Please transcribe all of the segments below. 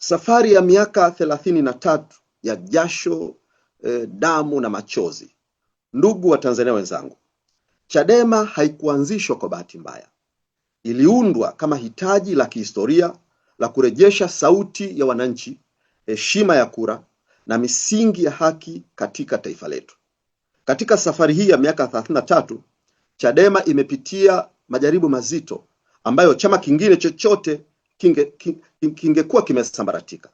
Safari ya miaka 33 ya jasho, damu na machozi. Ndugu wa Tanzania wenzangu, Chadema haikuanzishwa kwa bahati mbaya. Iliundwa kama hitaji la kihistoria la kurejesha sauti ya wananchi, heshima ya kura na misingi ya haki katika taifa letu. Katika safari hii ya miaka 33, Chadema imepitia majaribu mazito ambayo chama kingine chochote kingekuwa kimesambaratika.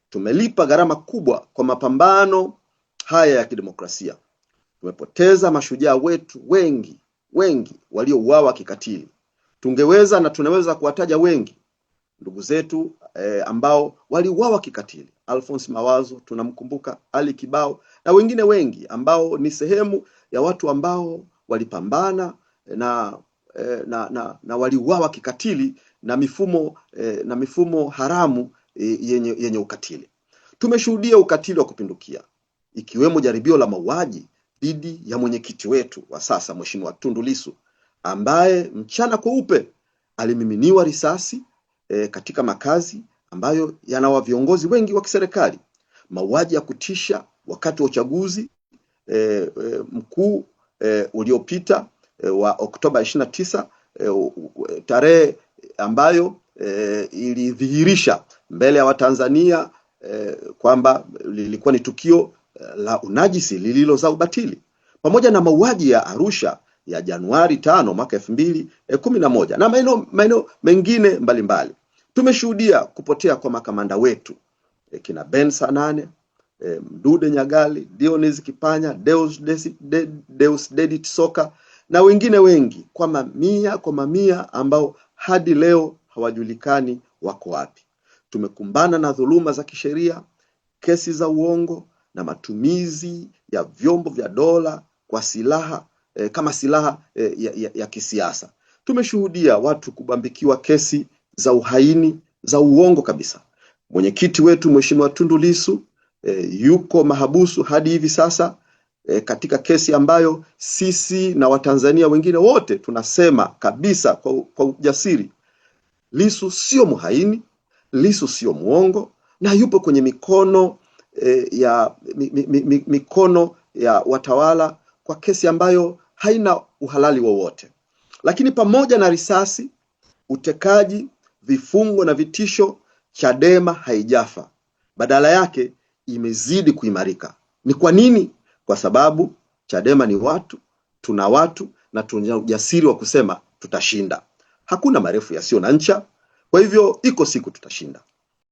Tumelipa gharama kubwa kwa mapambano haya ya kidemokrasia. Tumepoteza mashujaa wetu wengi waliouawa kikatili. Tungeweza na tunaweza kuwataja wengi ndugu zetu ambao waliuawa kikatili. Alphonse Mawazo tunamkumbuka, Ali Kibao na wengine wengi ambao ni sehemu ya watu ambao walipambana na waliuawa kikatili na mifumo haramu yenye ukatili. Tumeshuhudia ukatili wa kupindukia, ikiwemo jaribio la mauaji dhidi ya mwenyekiti wetu wa sasa Mheshimiwa Tundu Lissu, ambaye mchana kweupe alimiminiwa risasi katika makazi ambayo yana viongozi wengi wa kiserikali. Mauaji ya kutisha wakati wa uchaguzi mkuu uliopita wa Oktoba 29, tarehe ambayo ilidhihirisha mbele ya Watanzania kwamba lilikuwa ni tukio la unajisi lililozaa ubatili, pamoja na mauaji ya Arusha ya Januari 5 mwaka 2011 na maeneo mengine mbalimbali. Tumeshuhudia kupotea kwa makamanda wetu kina Ben Sanane, Mdude Nyagali, Dionis Kipanya, Deusdedit Soka na wengine wengi kwa mamia ambao hadi leo hawajulikani wako wapi. Tumekumbana na dhuluma za kisheria, kesi za uongo na matumizi ya vyombo vya dola kwa silaha kama silaha ya kisiasa. Tumeshuhudia watu kubambikiwa kesi za uhaini za uongo kabisa. Mwenyekiti wetu Mheshimiwa Tundu Lissu yuko mahabusu hadi hivi sasa katika kesi ambayo sisi na Watanzania wengine wote tunasema kabisa kwa ujasiri, Lissu sio muhaini, Lissu sio muongo, na yupo kwenye mikono ya watawala kwa kesi ambayo haina uhalali wowote. Lakini pamoja na risasi, utekaji, vifungo na vitisho, Chadema haijafa. Badala yake imezidi kuimarika. Ni kwa nini? Kwa sababu Chadema ni watu, tuna watu na tuna ujasiri wa kusema tutashinda. Hakuna marefu yasiyo na ncha. Kwa hivyo iko siku tutashinda.